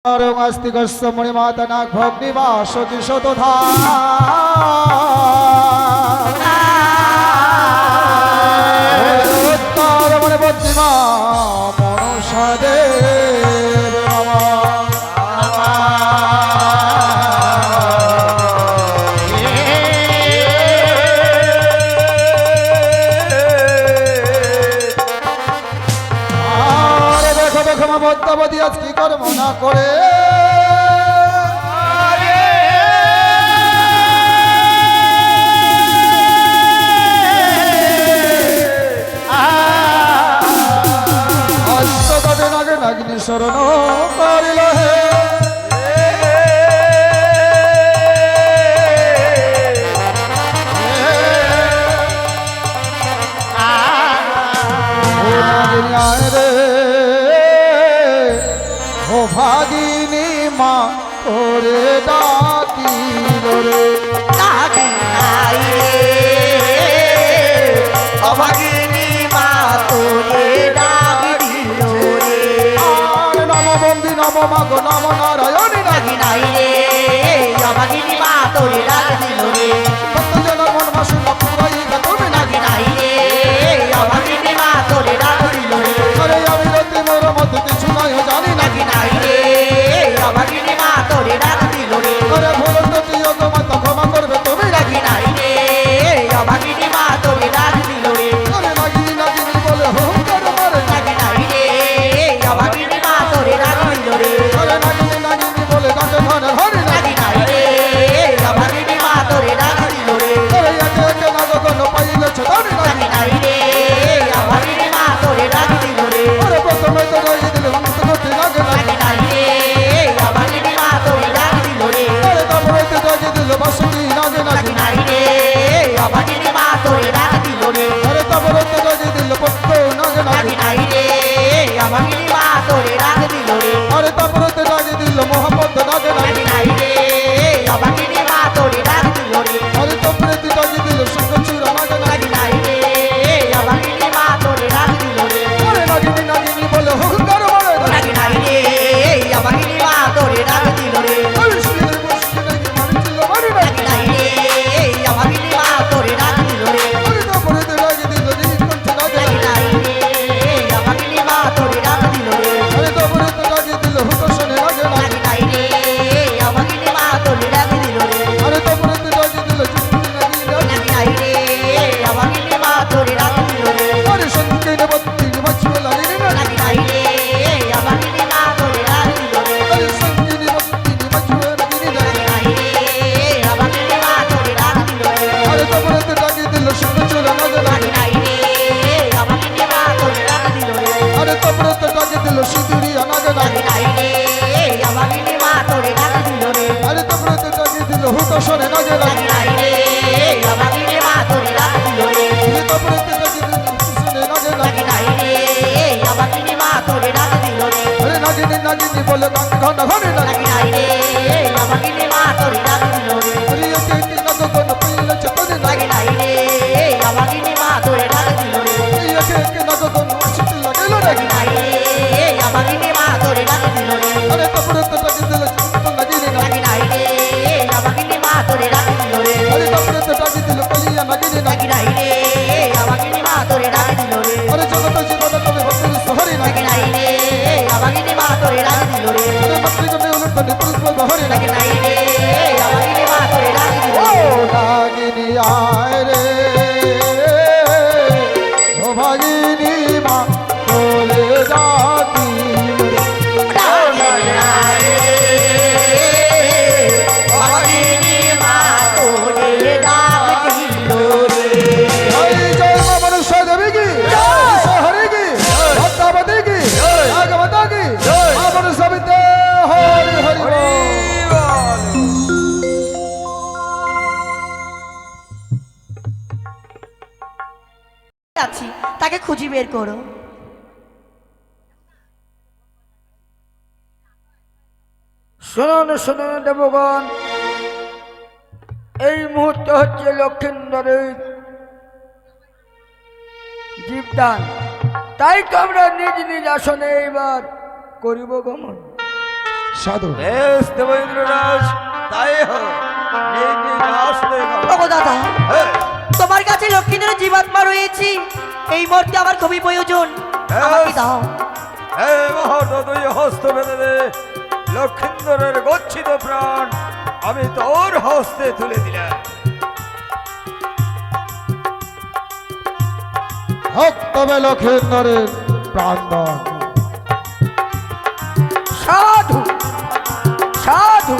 अस्तिकस्य मुनिमातना भोग्निवासति शतधा उत्तरमुनिबुद्धिमा मनुष्यदेव বদ্যাবধি আজ কি কর্ম না করে অষ্টকটে নাগে নাগিনী শরণ করিল হে ভাগিনী মা করে ডাকিল রে অভাগিনী মা তোরে ডাকিল রে আর নম বন্দী নম মাগো নম নারায়ণী ডাকি নাই রে অভাগিনী মা তোরে ডাকিল রে ভক্তজনের মন বাসনা পুরাইবা তুমি ডাকি নাই রে অভাগিনী মা তোরে ডাকিল রে আরে আমি রতি মোর মধ্যে কিছু নাই জানি না ডাকি নাই রে অভাগিনী মা তোরে ডাকিল রে আরে ভুল ত্রুটি যোগ মাতা ক্ষমা করবে তুমি ডাকি নাই রে অভাগিনী মা তোরে ডাকিল রে আরে নাগিনী নাগিনী বলে হুঙ্কার মারে ডাকি নাই রে অভাগিনী মা তোরে ডাকিল রে আরে নাগিনী নাগিনী বলে ডাকে ধনে হরি না ডাকি নাই রে অভাগিনী মা তোরে ডাকিল রে আরে একে একে নাগগণ পাইলেছে ধরি না ডাকি নাই রে অভাগিনী মা তোরে ডাকিল রে আরে প্রথমে তো রই দিলে অন্ত করতে লাগে না ডাকি নাই রে অভাগিনী মা তোরে ডাকিল রে আরে তারপরে তো জাগি দিল বাসুকি নাগে ডাকি নাগে নাই রে অভাগিনী মা তোরে ডাকিল রে আরে তারপরে তো জাগি দিল পত্ত নাগে ডাকি নাগে নাই রে অভাগিনী মা তোরে ডাকিল রে আরে তারপরে তো জাগি দিল মোহাম্মদ নাগে নাগে ডাকি নাই রে অভাগিনী মা তোরে ডাকিল রে আরে তারপরে তো জাগি দিল সুন্দর নাগে নাগে ডাকি নাই রে অভাগিনী মা তোরে ডাকিল রে আরে নাগিনী নাগিনী বলে হুঙ্কার মারে ডাকি নাই রে অভাগিনী মা তোরে ডাকিল রে আরে শিলে বসে নাকি মারছিল মারি না ডাকি নাই রে অভাগিনী মা তোরে ডাকিল রে আরে তারপরে তো জাগি দিল নীলকণ্ঠ নাগে ডাকি নাগে নাই রে অভাগিনী মা তোরে ডাকিল রে আরে তারপরে তো জাগি দিল হুকসনে নাগে নাগে ডাকি নাই রে অভাগিনী মা তোরে ডাকিল রে আরে তারপরে তো জাগি দিল চুপটি নাগিনী নাগে ডাকি নাই রে অভাগিনী মা তোরে ডাকিল রে আরে সত্যি বত্তি মাছবে লাগিনি না ডাকি নাই রে অভাগিনী মা তোরে ডাকিল রে আরে সত্যি বত্তি মাছবে লাগিনি না ডাকি নাই রে অভাগিনী মা তোরে ডাকিল রে আরে তারপরে তো জাগি দিল সুন্দর নাগে ডাকি নাগে নাই রে অভাগিনী মা তোরে ডাকিল রে আরে তারপরে তো জাগি দিল সিঁদুরি নাগে ডাকি নাগে নাই রে অভাগিনী মা তোরে ডাকিল রে আরে তারপরে তো জাগি দিল হুকসনে নাগে ডাকি নাগে নাই রে অভাগিনী মা তোরে ডাকিল রে আরে তারপরে তো জাগি দিল হুকসনে নাগে ডাকি নাগে নাই রে অভাগিনী মা তোরে ডাকিল রে আরে নাগিনী নাগিনী বলে গান ঘন ঘনি না ডাকি নাই রে অভাগিনী মা তোরে ডাকিল রে আরে একে একে নাগগণ পাইলে চতনে ডাকি নাগে নাই রে অভাগিনী মা তোরে ডাকিল রে একে একে নাগগণ আসতে লাগিল ডাকি নাকি নাই রে অভাগিনী মা তোরে ডাকিল রে আরে তারপরে তো জাগি দিল চুপ নাগিনি না ডাকি নাই রে অভাগিনী মা তোরে ডাকিল রে আরে তারপরে তো জাগি দিল কলিয়া নাগিনি না ডাকি নাই রে অভাগিনী মা তোরে ডাকিল রে আরে জগত জীবন তবে ভক্তের সহরি না ডাকি নাই রে অভাগিনী মা তোরে ডাকিল রে আরে মাতৃগণে উলটনে পুষ্প বহরি না ডাকি নাই রে অভাগিনী মা তোরে ডাকিল ও রে নাগিনী আয় রে ও ভাগিনী মা বলে ডাকি অভাগিনী মা তোরে ডাকিল রে জয় জয় মা মনুষ্য দেবী কি হরি কি ভক্তাবতী কি নাগমাতা কি মা মনুষ্য বিদ্যে হরি হরি বল। আছি তাকে খুঁজি বের করো। শুনুন শুনুন দেবগণ, এই মুহূর্তে হচ্ছে লক্ষিন্দরের জীবদান, তাই তো আমরা নিজ নিজ আসনে এইবার করিব গমন। সাধু বেশ দেব ইন্দ্ররাজ, তাই হোক। নিয়ে নিয়ে আসলে ওগো দাদা, তোমার কাছে লক্ষ্মীদের জীবাত্মা রয়েছে, এই মুহূর্তে আমার খুবই প্রয়োজন, আমাকে দাও। হে মহোদয়, হস্ত বেঁধে দে। লক্ষিন্দরের গচ্ছিত প্রাণ আমি তোর হস্তে তুলে দিলাম। হোক তবে লক্ষিন্দরের প্রাণদান। সাধু সাধু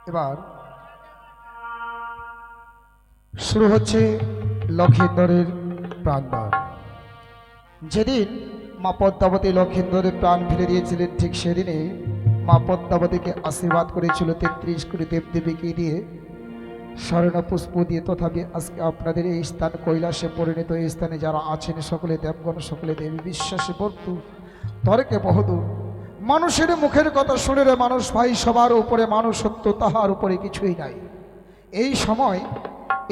এবার শুরু হচ্ছে লক্ষিন্দরের প্রাণদান। যেদিন মা পদ্মাবতী লক্ষিন্দরের প্রাণ ফেলে দিয়েছিলেন, ঠিক সেদিনে মা পদ্মাবতীকে আশীর্বাদ করেছিল 33 কোটি দেবদেবীকে দিয়ে, স্মরণ পুষ্প দিয়ে। তথাপি আজকে আপনাদের এই স্থান কৈলাসে পরিণত এই স্থানে যারা আছেন সকলে দেবগণ, সকলে দেবী বিশ্বাসে বর্তু তর্কে বহুদূর। মানুষের মুখের কথা শুনে রে মানুষ ভাই, সবার উপরে মানুষ সত্য, তাহার উপরে কিছুই নাই। এই সময়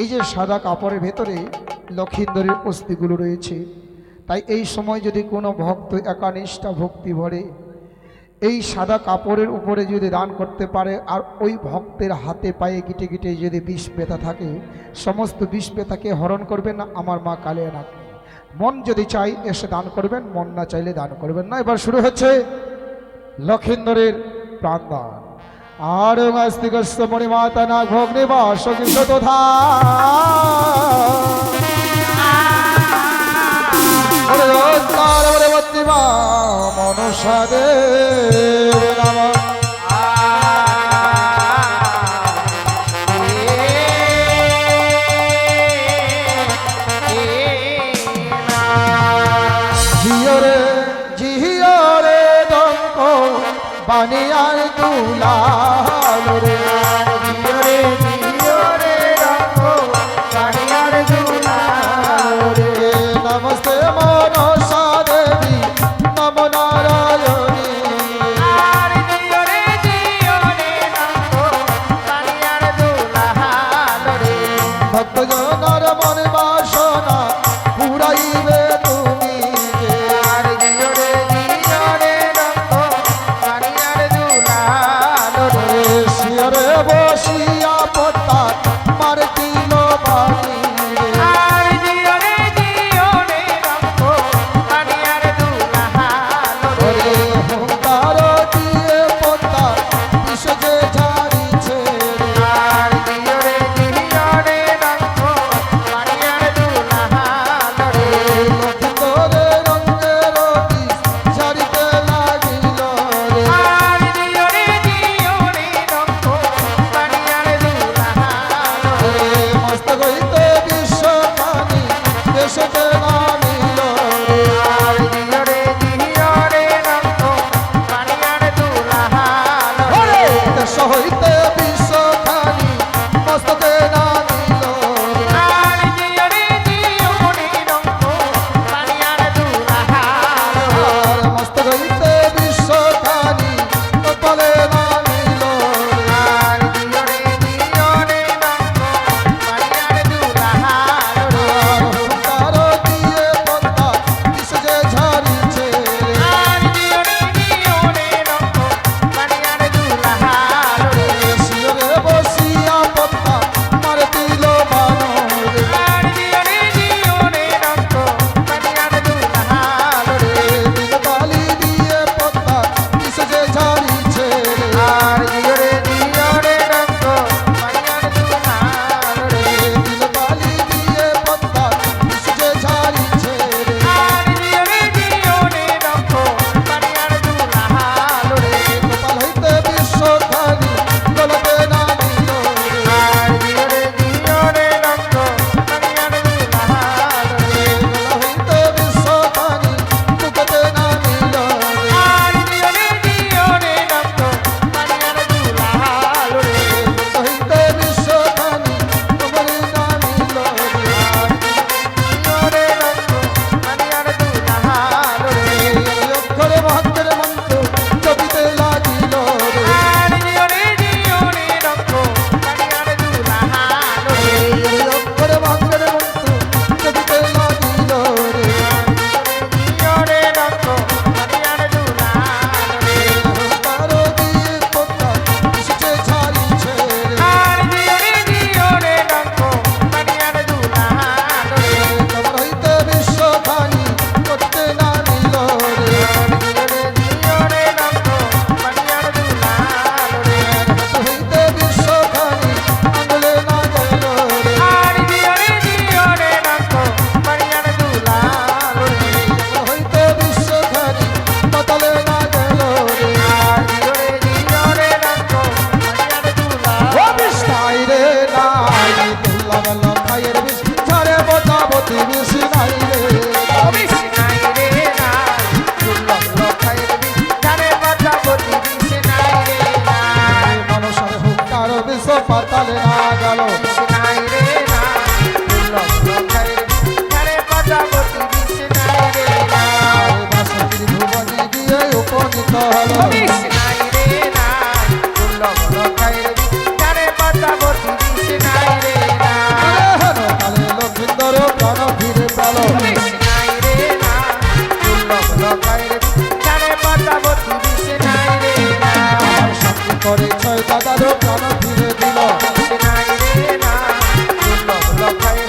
এই যে সাদা কাপড়ের ভেতরে লক্ষিন্দরের অস্থিগুলো রয়েছে, তাই এই সময় যদি কোনো ভক্ত একানিষ্ঠা ভক্তি ভরে এই সাদা কাপড়ের উপরে যদি দান করতে পারে, আর ওই ভক্তের হাতে পায়ে গিটে গিটে যদি বিষ ব্যথা থাকে, সমস্ত বিষ ব্যথাকে হরণ করবেন না আমার মা কালিয়া নাগ। মন যদি চাই এসে দান করবেন, মন না চাইলে দান করবেন না। এবার শুরু হচ্ছে লক্ষিন্দরের প্রাণদান। আর আস্তিকস্য মণিমাতা নাগ ভগ্নিবাস তথা মনুষাদের নাম জিয়রে জিয়রে দঙ্ক বানিয়ার দুলাল রে, জিয়রে জিয়রে দঙ্ক বানিয়ার দুলাল রে। নমস্তে মনসা দেবী নম নারায়ণী, ভক্তজনার মন বাসনা পুরাইবে তুমি যে। আর জিয়রে জিয়রে দঙ্ক বানিয়ার দুলাল রে, শিয়রে বসিয়া পদ্মা মার দিল বাণী রে। আর জিয়রে জিয়রে দঙ্ক বানিয়ার দুলাল রে, হুঙ্কার দিয়ে পদ্মা বিষ যে ঝাড়িছে রে। আর জিয়রে জিয়রে দঙ্ক বানিয়ার দুলাল রে, লক্ষিন্দরে রঙ্গের বিষ ঝাড়িতে লাগিল রে। আর জিয়রে জিয়রে দঙ্ক বানিয়ার দুলাল রে, মস্তক হইতে বিশ্বখানি দেশে নামিল রে। আর জিয়রে জিয়রে দঙ্ক বানিয়ার দুলাল রে, দেশ হইতে বিশ্বখানি মস্তকে নামিল রে। আর জিয়রে জিয়রে দঙ্ক বানিয়ার দুলাল রে, আর মস্তক হইতে বিশ্বখানি কপালে নামিল রে। আর জিয়রে জিয়রে দঙ্ক বানিয়ার দুলাল রে, আর হুঙ্কার দিয়ে পদ্মা বিষ যে ঝাড়িছে রে। আর জিয়রে জিয়রে দঙ্ক বানিয়ার দুলাল রে, পাতালে না গেল নাই রে নাই দুর্লভ লক্ষায় ধারে পদ্মাবতী বিষ নাই রে নাই আরে বাসন্তীর ভুবনে গিয়ে উপনীত হলো নাই রে নাই দুর্লভ লক্ষায় ধারে পদ্মাবতী বিষ নাই রে নাই কালে লক্ষিন্দর প্রাণ ফিরে পেল নাই রে নাই দুর্লভ লক্ষায় ধারে পদ্মাবতী বিষ নাই রে নাই আমার শক্তি করে ছয় দাদারও প্রাণ ফিরে দিল নাই রে নাই দুর্লভ লক্ষায়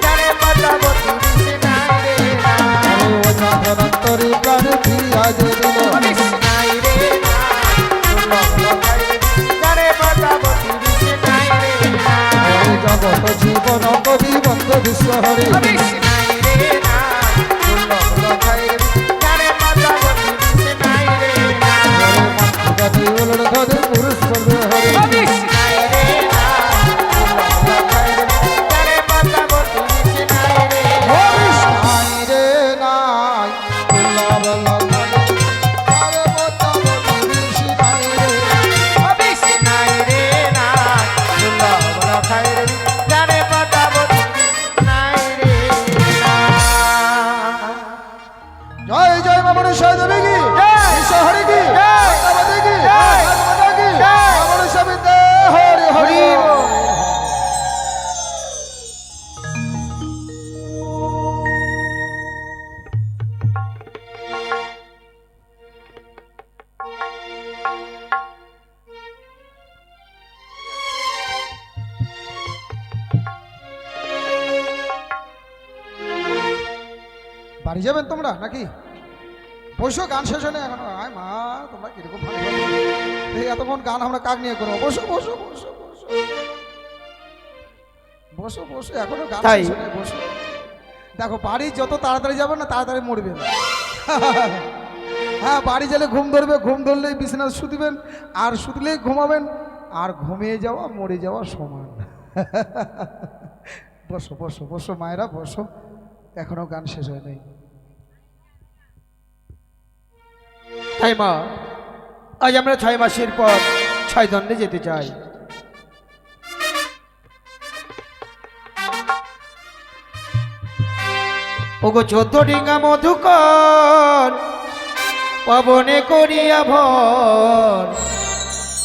ধারে পদ্মাবতী বিষ নাই রে নাই আরে ও চন্দ্রনন্তরী প্রাণ ফিরিয়া যে দিল নাই রে নাই দুর্লভ লক্ষায় ধারে পদ্মাবতী বিষ নাই রে নাই হরে জগত জীবন কবি বন্ধ বিশ্ব হরে নাই রে নাই দুর্লভ লক্ষায় ধারে পদ্মাবতী বিষ নাই রে নাই হরে মাতৃগতি উলট ধরে পুরুষ করবে হরে নাই রে নাই দুর্লভ লক্ষায় ধারে পদ্মাবতী বিষ নাই রে হরিশ নাই রে নাই দুর্লভ লক্ষায় আরে বোতাবতী বিষ নাই রে বিষ নাই রে নাই দুর্লভ লক্ষায় ধারে পদ্মাবতী বিষ নাই রে নাই জয় জয় মামনি সাহেব দেবী কি ঈশ্বর হরি কি ভগবতী কি মাতা কি মামনি সাহেব হরি হরি বাড়ি যাবেন তোমরা নাকি বসো গান শেষ হলে এখন আয় মা তোমরা কিরকম ভালো এই এতক্ষণ গান আমরা কাক নিয়ে করবো বসো বসো বসো বসো বসো বসো এখনো গান তাই? শেষ হয়নি, বসো দেখো বাড়ি যত তাড়াতাড়ি যাবে না তাড়াতাড়ি মরবে না হ্যাঁ বাড়ি গেলে ঘুম ধরবে ঘুম ধরলেই বিছানা শুতিবেন আর শুতলেই ঘুমাবেন আর ঘুমিয়ে যাওয়া মরে যাওয়া সমান বসো বসো বসো মায়েরা বসো এখনো গান শেষ হয় নাই তাই মা আজ আমরা 6 মাসের পর 6 দণ্ডে যেতে চাই ওগো 14 ডিঙ্গা মধুকর পবনে করিয়া ভর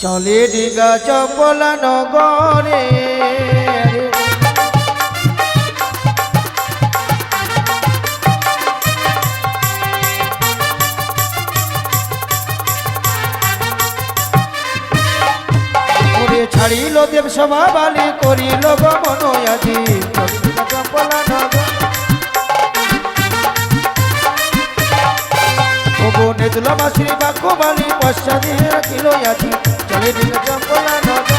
চলে ডিঙ্গা চপলা নগরে ছাড়িল দেব সভা বালি করিল গমন আজি চপলা নগর নেদুলা মাসির বাক্য বালি পশ্চাদে রাখিল আজি চলে দিল চপলা নগর